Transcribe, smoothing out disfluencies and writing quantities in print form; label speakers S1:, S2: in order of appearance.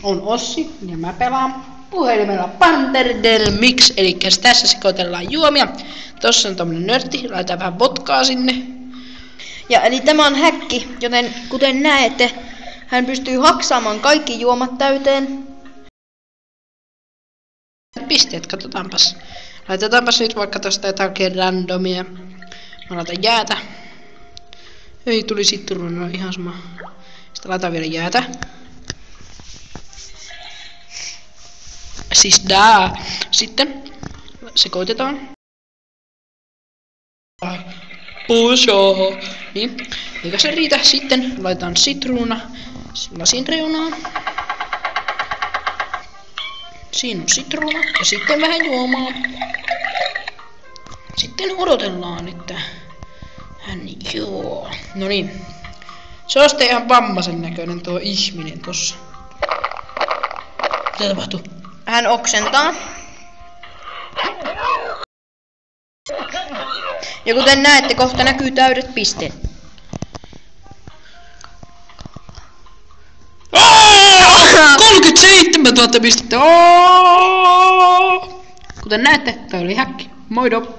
S1: On Ossi ja mä pelaan puhelimella Panther del Mix, eli tässä sekoitellaan juomia. Tossa on tommonen nörtti, laitetaan vähän vodkaa sinne.
S2: Ja eli tämä on häkki, joten kuten näette, hän pystyy haksaamaan kaikki juomat täyteen.
S1: Pisteet, katsotaanpas. Laitetaanpas nyt vaikka tosta jotakin randomia. Mä laitan jäätä. Ei, tuli sitruunaa, ihan sama. Sitten laitan vielä jäätä. Siis sitten sekoitetaan. Puso. Niin, eikä se riitä. Sitten laitetaan sitruuna lasin reunaan. Siinä on sitruuna ja sitten vähän juomaa. Sitten odotellaan, että hän juo. No niin. Se on sitten ihan vammaisen näköinen tuo ihminen tossa. Mitä tapahtuu?
S2: Hän oksentaa. Ja kuten näette, kohta näkyy täydet pisteet.
S1: 37 000 pistettä! Kuten näette, toi oli häkki. Moido!